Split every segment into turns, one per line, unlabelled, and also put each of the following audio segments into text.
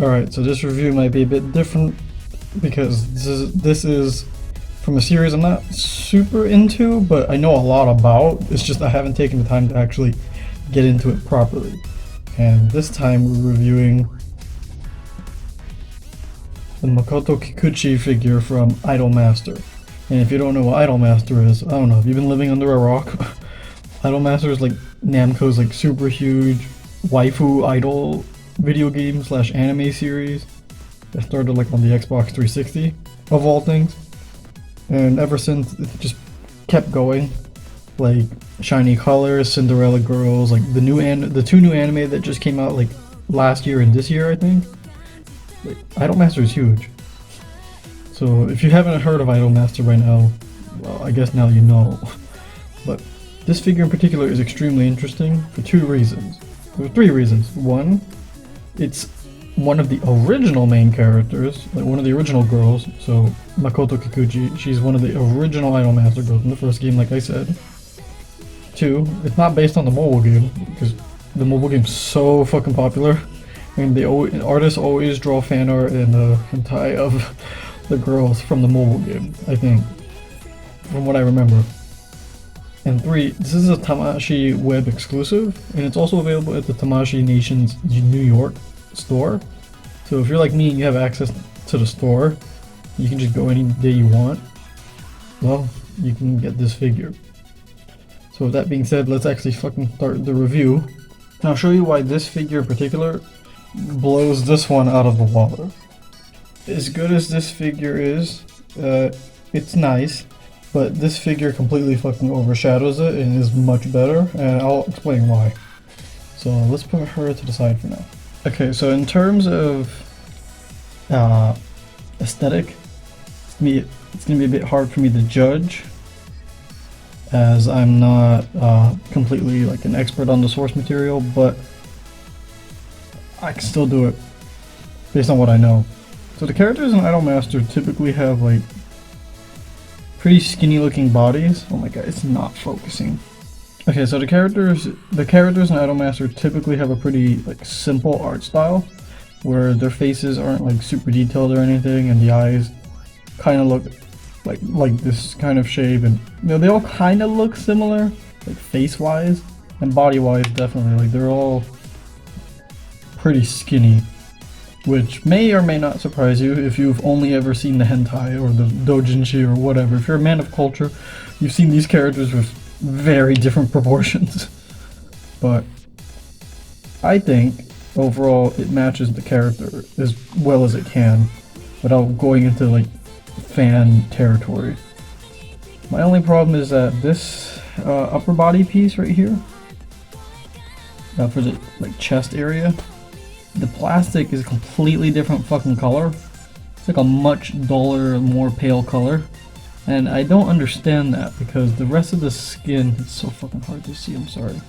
Alright, so this review might be a bit different because this is from a series I'm not super into, but I know a lot about. It's just I haven't taken the time to actually get into it properly. And this time we're reviewing the Makoto Kikuchi figure from Idolmaster. And if you don't know what Idolmaster is, I don't know, have you been living under a rock? Idolmaster is like Namco's like super huge waifu idol video game slash anime series that started like on the Xbox 360 of all things, and ever since it just kept going. Like shiny colors, Cinderella girls, like the two new anime that just came out like last year and this year, I think. Like, Idolmaster is huge. So if you haven't heard of Idolmaster by now, well, I guess now you know. But this figure in particular is extremely interesting for two reasons. There are three reasons. One, it's one of the original main characters, like one of the original girls. So Makoto Kikuchi, she's one of the original Idolmaster girls in the first game, like I said. Two, it's not based on the mobile game because the mobile game's so fucking popular, and the artists always draw fan art and hentai of the girls from the mobile game, I think, from what I remember. And three, this is a Tamashii web exclusive, and it's also available at the Tamashii Nations New York store. So if you're like me and you have access to the store, you can just go any day you want, well, you can get this figure. So with that being said, let's actually fucking start the review. And I'll show you why this figure in particular blows this one out of the water. As good as this figure is, it's nice, but this figure completely fucking overshadows it and is much better, and I'll explain why. So let's put her to the side for now. Okay, so in terms of aesthetic, it's gonna be a bit hard for me to judge, as I'm not completely like an expert on the source material, but I can still do it based on what I know. So the characters in Idolmaster typically have like pretty skinny looking bodies. Oh my god, it's not focusing. Okay, so the characters in Idolmaster typically have a pretty like simple art style, where their faces aren't like super detailed or anything, and the eyes kind of look like this kind of shape, and you know, they all kind of look similar, like face wise and body wise. Definitely, like they're all pretty skinny, which may or may not surprise you if you've only ever seen the hentai or the doujinshi or whatever. If you're a man of culture, you've seen these characters with very different proportions. But I think overall it matches the character as well as it can without going into like fan territory. My only problem is that this upper body piece right here, for the like chest area, the plastic is a completely different fucking color. It's like a much duller, more pale color, and I don't understand that because the rest of the skin, it's so fucking hard to see, I'm sorry.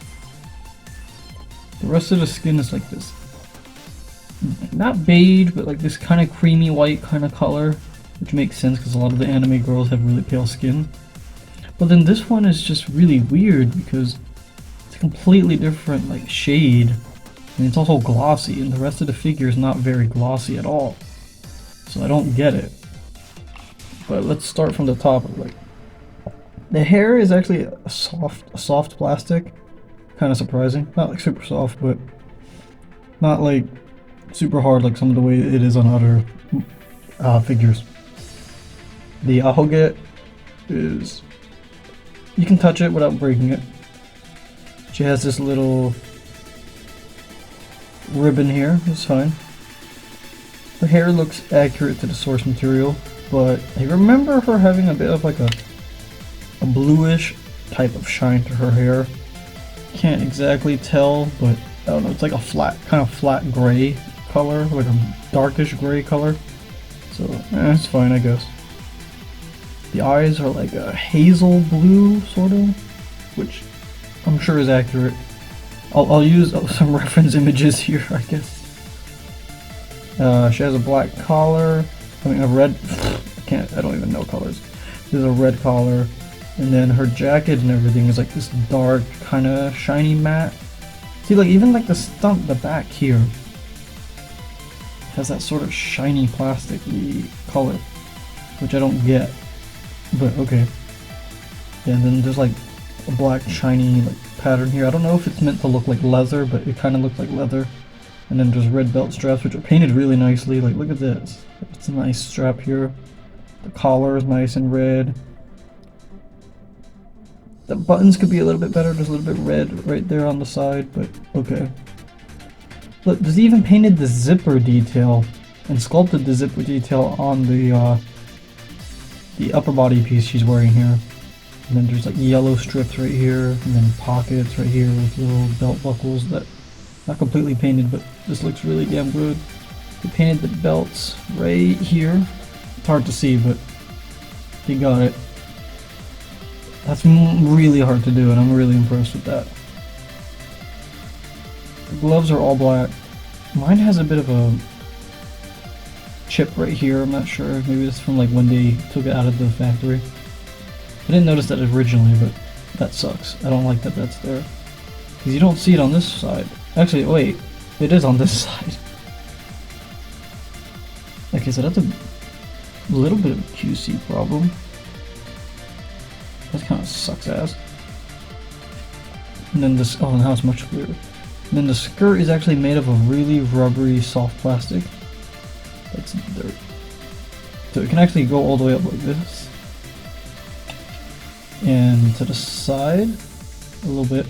The rest of the skin is like this, not beige, but like this kind of creamy white kind of color, which makes sense because a lot of the anime girls have really pale skin. But then this one is just really weird because it's a completely different like shade, and it's also glossy, and the rest of the figure is not very glossy at all. So I don't get it. But let's start from the top. Like, the hair is actually a soft plastic, kind of surprising. Not like super soft, but not like super hard like some of the way it is on other figures. The ahoge is, you can touch it without breaking it. She has this little ribbon here, it's fine. Her hair looks accurate to the source material, but I remember her having a bit of like a bluish type of shine to her hair. Can't exactly tell, but I don't know, it's like a kind of flat gray color, like a darkish gray color. So, it's fine, I guess. The eyes are like a hazel blue, sort of, which I'm sure is accurate. I'll use some reference images here, I guess. She has a black collar, I mean a red, I don't even know colors. There's a red collar, and then her jacket and everything is like this dark, kind of shiny matte. See, like even like the back here, has that sort of shiny plasticky color, which I don't get, but okay. Yeah, and then there's like a black shiny like pattern here. I don't know if it's meant to look like leather, but it kind of looks like leather. And then there's red belt straps, which are painted really nicely. Like, look at this. It's a nice strap here. The collar is nice and red. The buttons could be a little bit better. There's a little bit red right there on the side, but okay. Look, there's even painted the zipper detail and sculpted the zipper detail on the upper body piece she's wearing here. And then there's like yellow strips right here, and then pockets right here with little belt buckles that not completely painted, but this looks really damn good. They painted the belts right here. It's hard to see, but they got it. That's really hard to do, and I'm really impressed with that. The gloves are all black. Mine has a bit of a chip right here. I'm not sure. Maybe it's from like when they took it out of the factory. I didn't notice that originally, but that sucks. I don't like that that's there. Because you don't see it on this side. Actually, wait. It is on this side. Okay, so that's a little bit of a QC problem. That kind of sucks ass. And then this, oh, now it's much clearer. And then the skirt is actually made of a really rubbery, soft plastic. That's dirt. So it can actually go all the way up like this. And to the side, a little bit.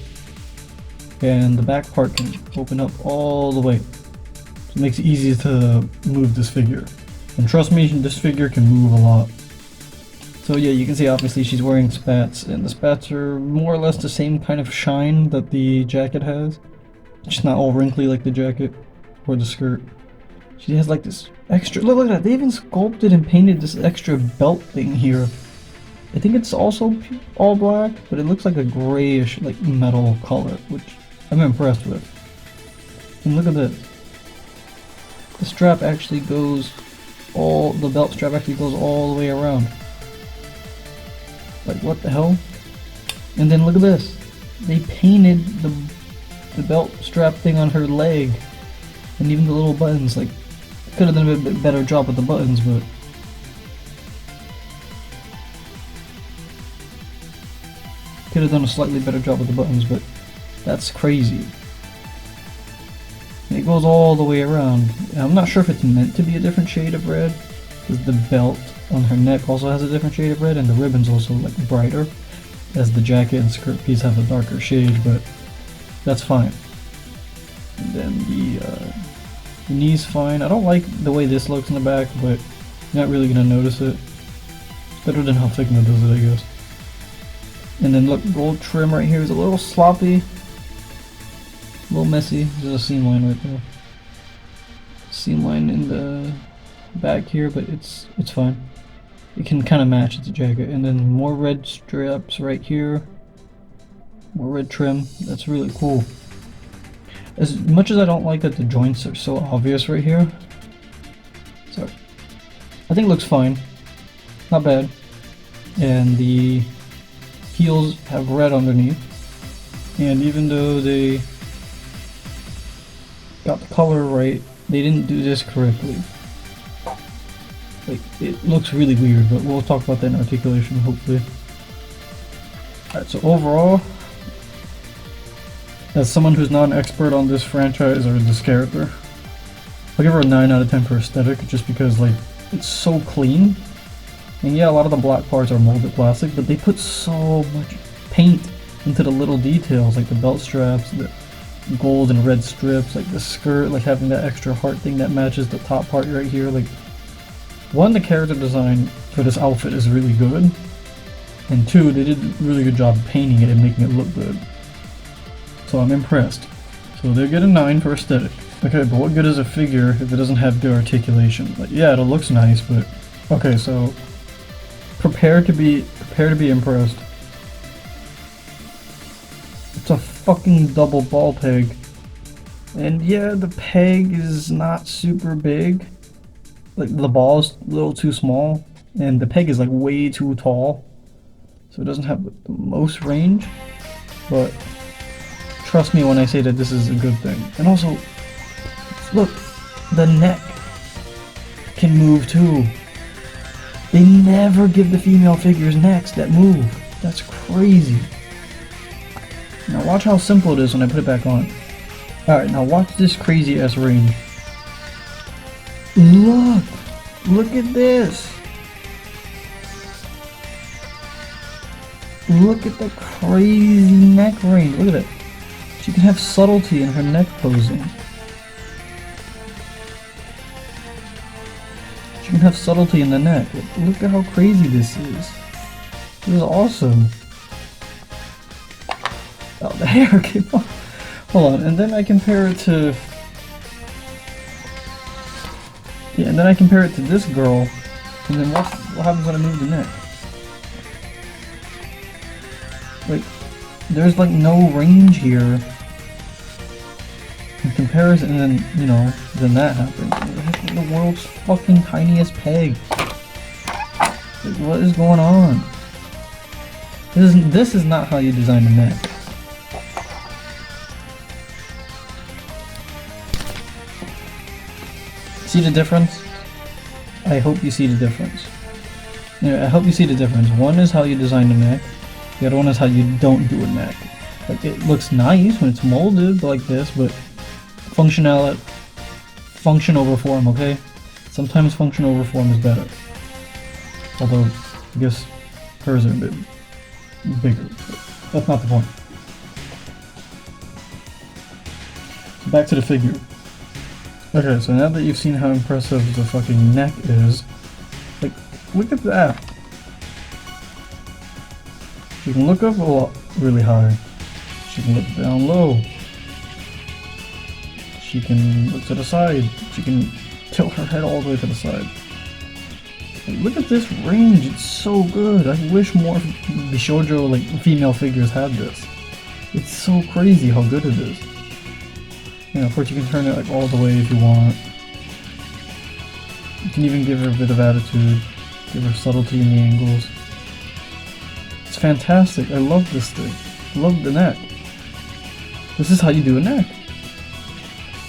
And the back part can open up all the way. So it makes it easy to move this figure. And trust me, this figure can move a lot. So yeah, you can see obviously she's wearing spats, and the spats are more or less the same kind of shine that the jacket has. It's not all wrinkly like the jacket or the skirt. She has like this extra, look at that, they even sculpted and painted this extra belt thing here. I think it's also all black, but it looks like a grayish like metal color, which I'm impressed with. And look at this. The strap actually goes the belt strap actually goes all the way around. Like, what the hell? And then look at this. They painted the belt strap thing on her leg. And even the little buttons, like, could have done a bit better job with the buttons, but could have done a slightly better job with the buttons, but that's crazy. And it goes all the way around. And I'm not sure if it's meant to be a different shade of red, because the belt on her neck also has a different shade of red, and the ribbon's also like brighter, as the jacket and skirt piece have a darker shade, but that's fine. And then the knee's fine. I don't like the way this looks in the back, but you're not really gonna notice it. It's better than how Figma does it, I guess. And then look, gold trim right here is a little sloppy, a little messy. There's a seam line right there. Seam line in the back here, but it's fine. It can kind of match its jacket. And then more red straps right here. More red trim. That's really cool. As much as I don't like that the joints are so obvious right here, so I think it looks fine. Not bad. And the heels have red underneath. And even though they got the color right, they didn't do this correctly. Like, it looks really weird, but we'll talk about that in articulation, hopefully. Alright, so overall, as someone who's not an expert on this franchise or this character, I'll give her a 9 out of 10 for aesthetic, just because, like, it's so clean. And yeah, a lot of the black parts are molded plastic, but they put so much paint into the little details, like the belt straps, the gold and red strips, like the skirt, like having that extra heart thing that matches the top part right here. Like, one, the character design for this outfit is really good, and two, they did a really good job painting it and making it look good. So I'm impressed. So they get a 9 for aesthetic. Okay, but what good is a figure if it doesn't have good articulation? Like, yeah, it looks nice, but okay, so prepare to be impressed. It's a fucking double ball peg. And yeah, the peg is not super big. Like, the ball is a little too small, and the peg is like way too tall, so it doesn't have the most range, but trust me when I say that this is a good thing. And also, look, the neck can move too. They never give the female figures necks that move. That's crazy. Now watch how simple it is when I put it back on. Alright, now watch this crazy ass range. Look! Look at this! Look at the crazy neck range. Look at it. She can have subtlety in her neck posing. She can have subtlety in the neck. Look at how crazy this is. This is awesome. Oh, the hair came off. Hold on, and then I compare it to... Yeah, and then I compare it to this girl, and then what happens when I move the neck? Like, there's like no range here in comparison, and then, you know, then that happens. The world's fucking tiniest peg. Like, what is going on? This is not how you design a neck. See the difference? I hope you see the difference. Yeah, I hope you see the difference. One is how you design the neck. The other one is how you don't do a neck. Like, it looks nice when it's molded like this, but function over form, okay? Sometimes function over form is better. Although, I guess hers are a bit bigger, but that's not the point. So back to the figure. Okay, so now that you've seen how impressive the fucking neck is, like, look at that. She can look up a lot really high. She can look down low. She can look to the side. She can tilt her head all the way to the side. Like, look at this range, it's so good. I wish more bishojo, like, female figures had this. It's so crazy how good it is. You know, of course you can turn it like all the way if you want. You can even give her a bit of attitude, give her subtlety in the angles. It's fantastic. I love this thing. I love the neck. This is how you do a neck.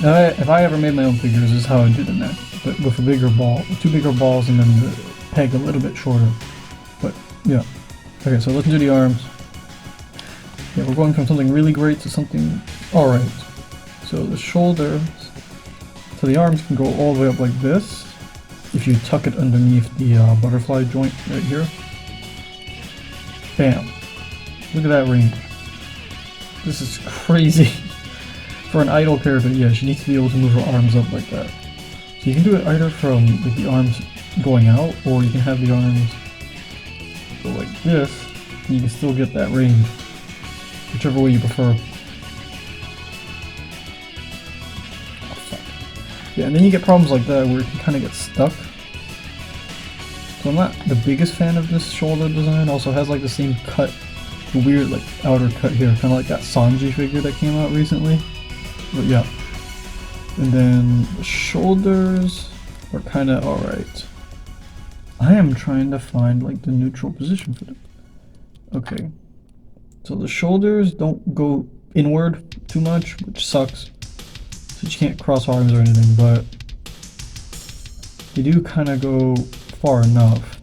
Now, if I ever made my own figures, this is how I do the neck. But with a bigger ball, 2 bigger balls, and then the peg a little bit shorter. But yeah. Okay, so let's do the arms. Yeah, we're going from something really great to something alright. So the shoulders, so the arms can go all the way up like this, if you tuck it underneath the butterfly joint right here. Bam. Look at that range. This is crazy. For an idol character, yeah, she needs to be able to move her arms up like that. So you can do it either from like the arms going out, or you can have the arms go like this, and you can still get that range. Whichever way you prefer. Yeah, and then you get problems like that where it can kind of get stuck. So I'm not the biggest fan of this shoulder design. Also has like the same cut, the weird like outer cut here, kind of like that Sanji figure that came out recently. But yeah. And then the shoulders are kind of alright. I am trying to find like the neutral position for them. Okay. So the shoulders don't go inward too much, which sucks. So you can't cross arms or anything, but they do kind of go far enough.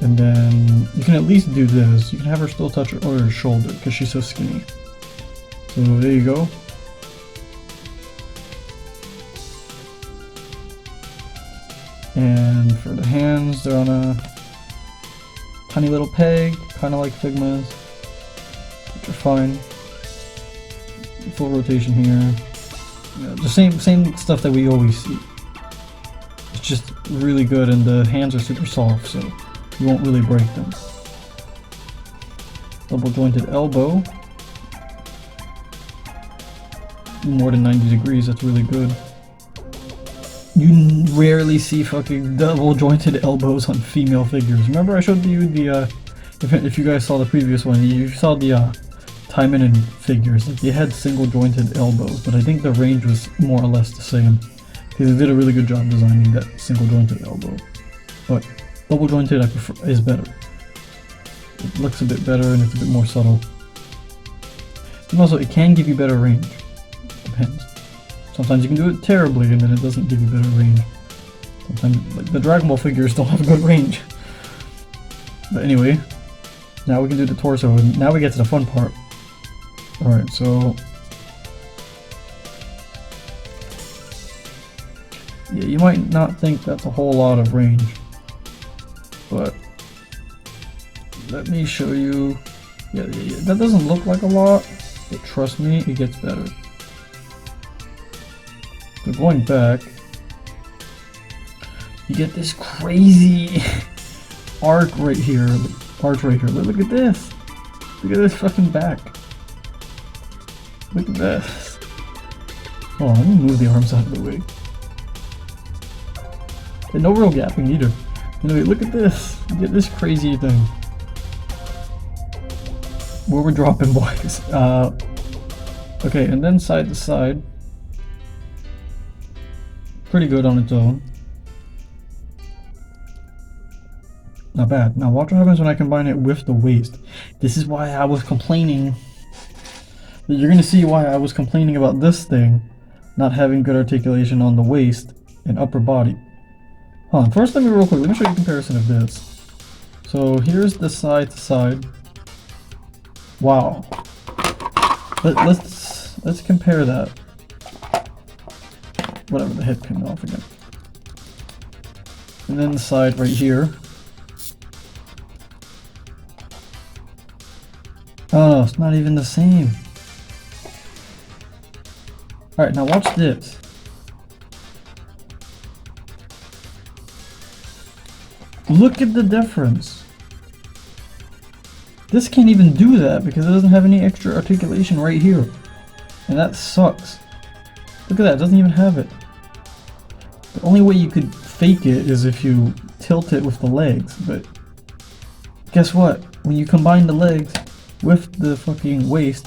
And then you can at least do this. You can have her still touch her shoulder because she's so skinny. So there you go. And for the hands, they're on a tiny little peg, kind of like Figma's, which are fine. Full rotation here. Yeah, the same stuff that we always see. It's just really good, and the hands are super soft, so you won't really break them. Double jointed elbow. More than 90 degrees, that's really good. You rarely see fucking double jointed elbows on female figures. Remember I showed you the, if you guys saw the previous one, you saw the Taimanin figures, like they had single jointed elbows, but I think the range was more or less the same. Because they did a really good job designing that single jointed elbow. But double jointed I prefer is better. It looks a bit better and it's a bit more subtle. And also it can give you better range. Depends. Sometimes you can do it terribly and then it doesn't give you better range. Sometimes, like, the Dragon Ball figures don't have good range. But anyway, now we can do the torso, and now we get to the fun part. Alright, so... yeah, you might not think that's a whole lot of range, but let me show you. Yeah, that doesn't look like a lot, but trust me, it gets better. So going back, you get this crazy arc right here. Look at this. Look at this fucking back. Look at this. Hold on, let me move the arms out of the way. And no real gapping either. Anyway, look at this. You get this crazy thing. Where we're dropping, boys. Okay, and then side to side. Pretty good on its own. Not bad. Now watch what happens when I combine it with the waist. This is why I was complaining. You're gonna see why I was complaining about this thing not having good articulation on the waist and upper body. Hold on, first let me show you a comparison of this. So here's the side to side. Wow. Let's compare that. Whatever, the head came off again. And then the side right here. Oh, it's not even the same. Alright, now watch this. Look at the difference. This can't even do that because it doesn't have any extra articulation right here. And that sucks. Look at that, it doesn't even have it. The only way you could fake it is if you tilt it with the legs, but guess what? When you combine the legs with the fucking waist,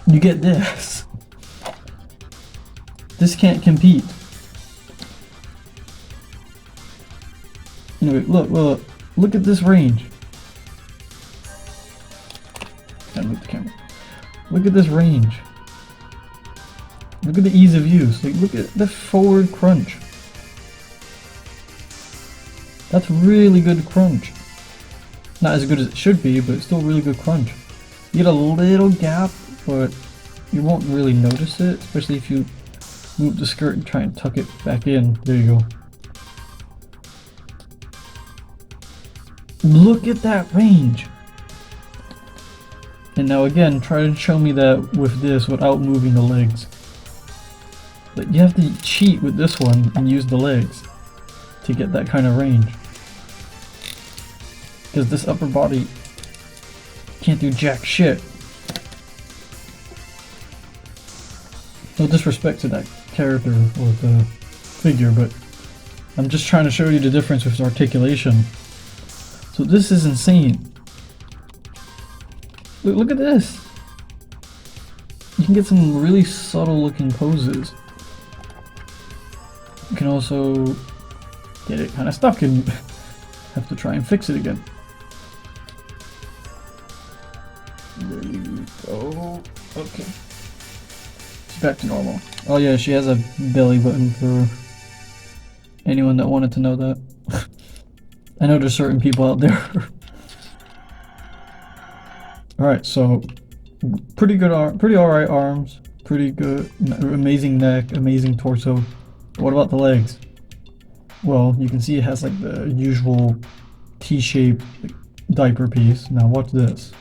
you get this. This can't compete. Anyway, look at this range. Gotta move the camera. Look at this range. Look at the ease of use. Like, look at the forward crunch. That's really good crunch. Not as good as it should be, but it's still really good crunch. You get a little gap, but you won't really notice it, especially if you move the skirt and try and tuck it back in. There you go. Look at that range. And now again, try to show me that with this without moving the legs. But you have to cheat with this one and use the legs to get that kind of range. Because this upper body can't do jack shit. No disrespect to that character or the figure, but I'm just trying to show you the difference with articulation. So this is insane. Look at this. You can get some really subtle looking poses. You can also get it kind of stuck and have to try and fix it again. There you go. Okay. She's back to normal. Oh yeah, she has a belly button for anyone that wanted to know that. I know there's certain people out there. Alright, so pretty good pretty alright arms, pretty good, amazing neck, amazing torso. What about the legs? Well, you can see it has like the usual T-shaped diaper piece. Now watch this.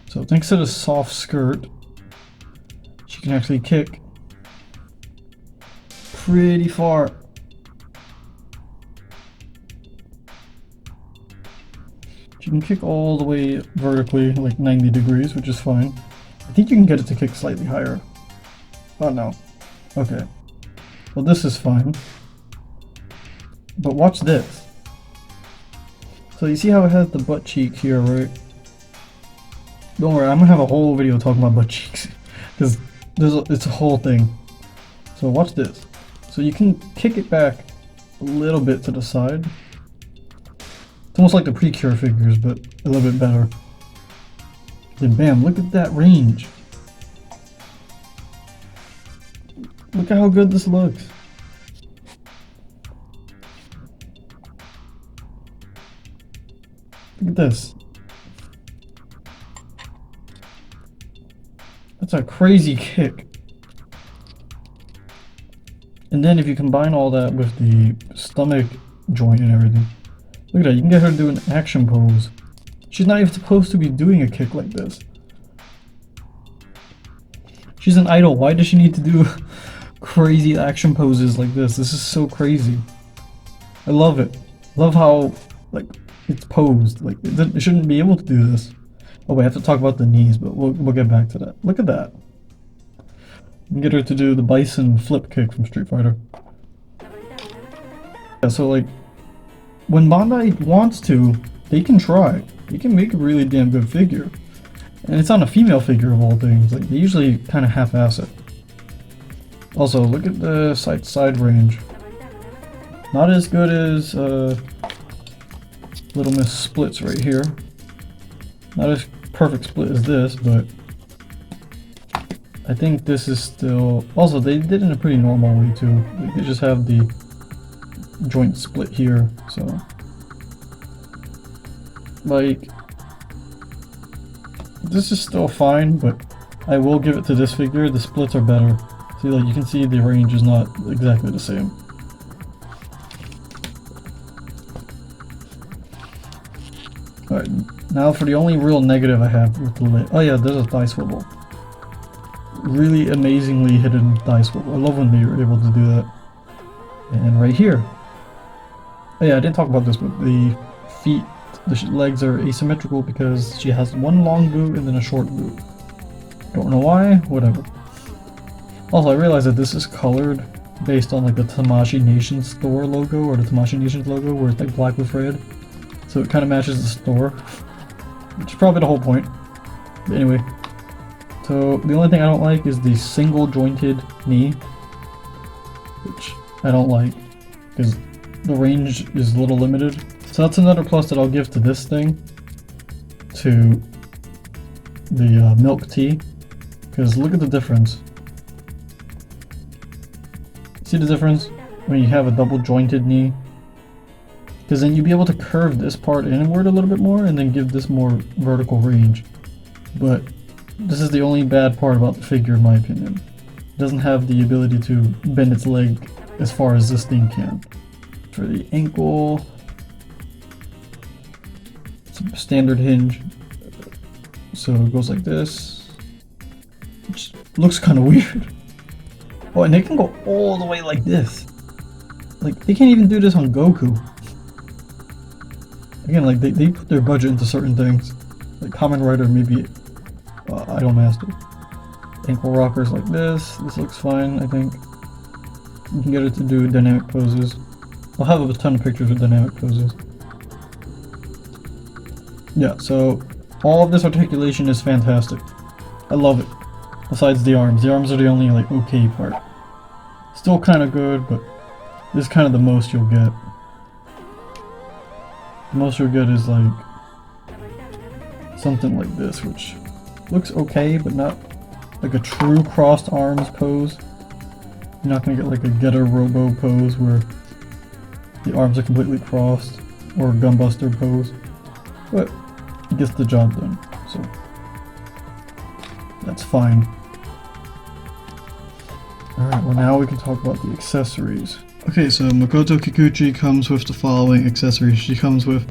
So thanks to the soft skirt, she can actually kick pretty far. She can kick all the way vertically, like 90 degrees, which is fine. I think you can get it to kick slightly higher. Oh no. Okay. Well, this is fine. But watch this. So you see how it has the butt cheek here, right? Don't worry, I'm gonna have a whole video talking about butt cheeks. Because it's a whole thing. So watch this. So you can kick it back a little bit to the side. It's almost like the Precure figures, but a little bit better. Then bam, look at that range. Look at how good this looks. Look at this. That's a crazy kick. And then if you combine all that with the stomach joint and everything, look at that, you can get her to do an action pose. She's not even supposed to be doing a kick like this. She's an idol, why does she need to do crazy action poses like this? This is so crazy. I love it. Love how, like, it's posed. Like, it shouldn't be able to do this. Oh, we have to talk about the knees, but we'll get back to that. Look at that. You can get her to do the bison flip kick from Street Fighter. Yeah, so like, when Bandai wants to, they can try. They can make a really damn good figure. And it's on a female figure of all things. Like, they usually kind of half-ass it. Also, look at the side-to-side range. Not as good as Little Miss Splits right here. Not as perfect split as this, but I think this is still... Also, they did it in a pretty normal way too. Like, they just have the joint split here, so... Like... This is still fine, but I will give it to this figure. The splits are better. See, like, you can see the range is not exactly the same. Alright, now for the only real negative I have with the leg. Oh yeah, there's a thigh swivel. Really amazingly hidden thigh swivel. I love when they were able to do that. And right here. Oh yeah, I didn't talk about this, but the feet, the legs are asymmetrical because she has one long boot and then a short boot. Don't know why, whatever. Also, I realized that this is colored based on like the Tamashii Nations store logo, or the Tamashii Nations logo, where it's like black with red. So it kind of matches the store, which is probably the whole point. But anyway, so the only thing I don't like is the single jointed knee, which I don't like because the range is a little limited. So that's another plus that I'll give to this thing, to the milk tea, because look at the difference. See the difference when you have a double jointed knee? Because then you'd be able to curve this part inward a little bit more and then give this more vertical range. But this is the only bad part about the figure in my opinion. It doesn't have the ability to bend its leg as far as this thing can. For the ankle, it's a standard hinge. So it goes like this, which looks kind of weird. Oh, and they can go all the way like this. Like, they can't even do this on Goku. Again, like, they put their budget into certain things. Like Kamen Rider, maybe Idolmaster. Ankle rockers like this. This looks fine, I think. You can get it to do dynamic poses. I'll have a ton of pictures with dynamic poses. Yeah, so all of this articulation is fantastic. I love it. Besides the arms. The arms are the only, like, okay part. Still kind of good, but this is kind of the most you'll get. The most you'll get is, like, something like this, which looks okay, but not like a true crossed arms pose. You're not going to get, like, a Getter Robo pose where the arms are completely crossed, or a Gunbuster pose. But it gets the job done, so that's fine. Alright, well now we can talk about the accessories. Okay, so Makoto Kikuchi comes with the following accessories. She comes with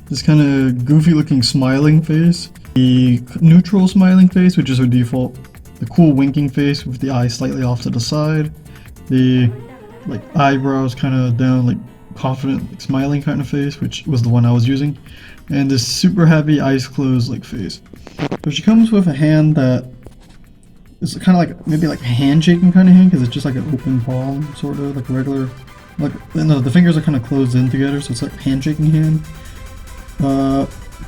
this kind of goofy looking smiling face, the neutral smiling face, which is her default, the cool winking face with the eyes slightly off to the side, the like eyebrows kind of down, like confident, like, smiling kind of face, which was the one I was using, and this super happy eyes closed like face. So she comes with a hand that is kind of like, maybe like a handshaking kind of hand, because it's just like an open palm, sort of like a regular, like, no, the fingers are kind of closed in together, so it's like a handshaking hand.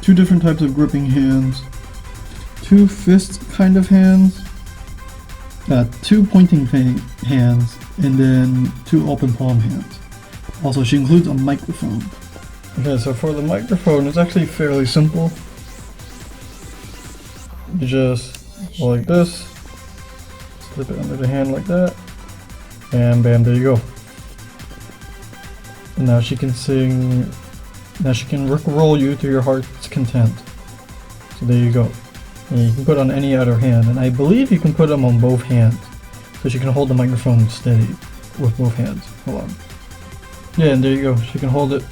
Two different types of gripping hands, two fist kind of hands, two pointing hands, and then two open palm hands. Also, she includes a microphone. Okay, so for the microphone, it's actually fairly simple. You just go like this, slip it under the hand like that, And bam, there you go. And now she can sing. Now she can rickroll you to your heart's content. So there you go. And you can put it on any other hand, and I believe you can put them on both hands, so she can hold the microphone steady with both hands. Hold on. Yeah, and there you go. She can hold it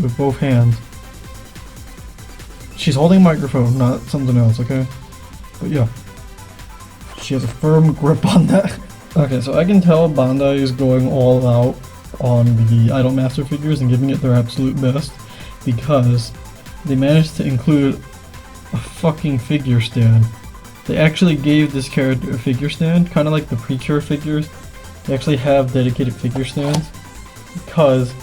with both hands. She's holding a microphone, not something else, okay? But yeah. She has a firm grip on that. Okay, so I can tell Bandai is going all out on the Idolmaster figures and giving it their absolute best, because they managed to include a fucking figure stand. They actually gave this character a figure stand, kind of like the Precure figures. They actually have dedicated figure stands, because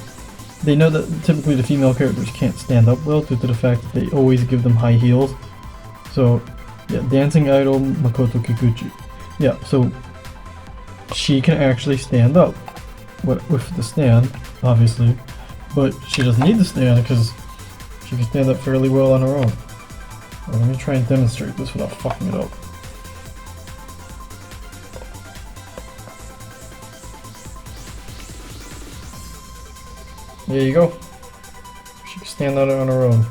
they know that typically the female characters can't stand up well due to the fact that they always give them high heels. So yeah, Dancing Idolm Makoto Kikuchi. Yeah, so she can actually stand up with the stand, obviously, but she doesn't need the stand because she can stand up fairly well on her own. Well, let me try and demonstrate this without fucking it up. There you go. She can stand on it on her own.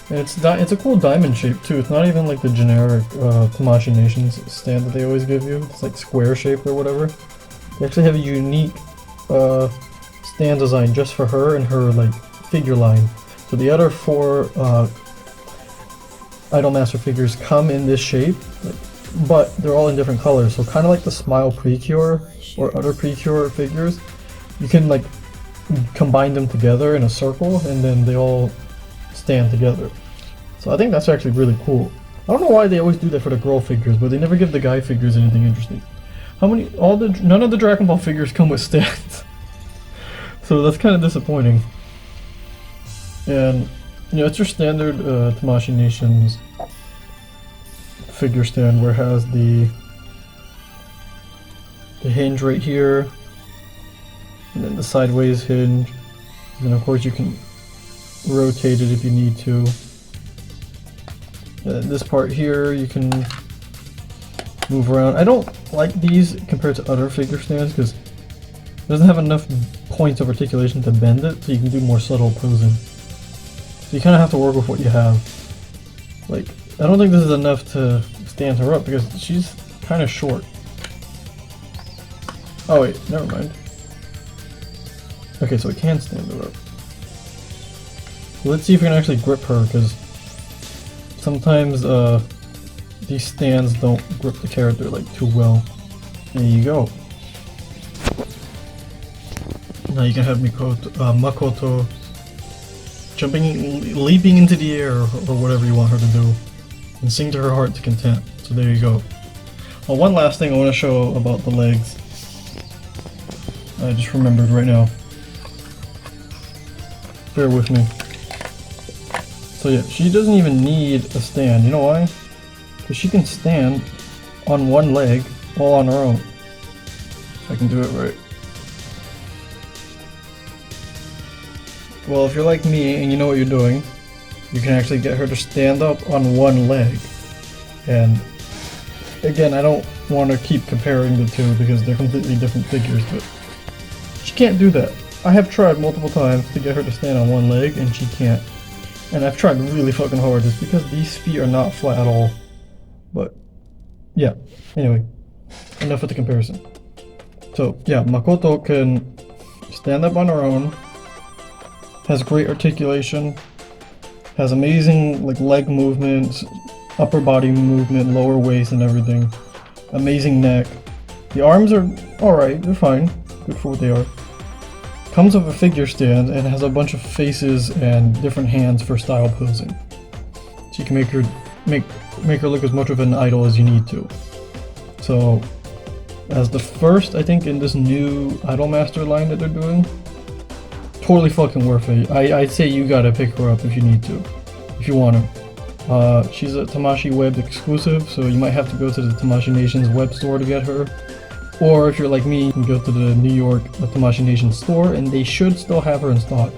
And it's a cool diamond shape too. It's not even like the generic Tamashii Nations stand that they always give you. It's like square shaped or whatever. They actually have a unique stand design just for her and her like figure line. So the other 4 Idolmaster figures come in this shape, but they're all in different colors. So kind of like the Smile Precure or other Precure figures, you can like combine them together in a circle and then they all stand together. So I think that's actually really cool. I don't know why they always do that for the girl figures, but they never give the guy figures anything interesting. None of the Dragon Ball figures come with stands. So that's kind of disappointing. And you know, it's your standard Tamashii Nations figure stand where it has the hinge right here, and then the sideways hinge, and then of course you can rotate it if you need to. This part here you can move around. I don't like these compared to other figure stands because it doesn't have enough points of articulation to bend it, so you can do more subtle posing. So you kind of have to work with what you have. Like, I don't think this is enough to stand her up because she's kind of short. Oh wait, never mind. Okay, so it can stand her up. Let's see if we can actually grip her, because sometimes these stands don't grip the character like too well. There you go. Now you can have Makoto leaping into the air or whatever you want her to do, and sing to her heart's content. So there you go. Well, one last thing I want to show about the legs. I just remembered right now. Bear with me. So yeah, she doesn't even need a stand. You know why? Because she can stand on one leg all on her own. If I can do it right. Well, if you're like me and you know what you're doing, you can actually get her to stand up on one leg. And again, I don't want to keep comparing the two because they're completely different figures, but she can't do that. I have tried multiple times to get her to stand on one leg and she can't. And I've tried really fucking hard just because these feet are not flat at all. But yeah, anyway, enough with the comparison. So yeah, Makoto can stand up on her own, has great articulation, has amazing like leg movements, upper body movement, lower waist and everything. Amazing neck. The arms are alright, they're fine, good for what they are. Comes with a figure stand and has a bunch of faces and different hands for style posing. So you can make her look as much of an idol as you need to. So as the first, I think, in this new Idolmaster line that they're doing, totally fucking worth it. I'd say you gotta pick her up if you need to, if you want her. She's a Tamashii web exclusive, so you might have to go to the Tamashii Nations web store to get her. Or if you're like me, you can go to the New York Tamashii Nations store, and they should still have her in stock.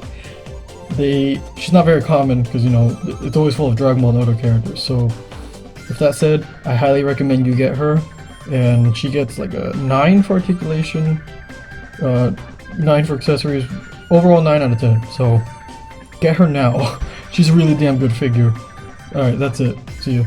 She's not very common because, you know, it's always full of Dragon Ball and other characters. So with that said, I highly recommend you get her. and she gets like a 9 for articulation, 9 for accessories, overall 9 out of 10. So get her now. She's a really damn good figure. Alright, that's it. See you.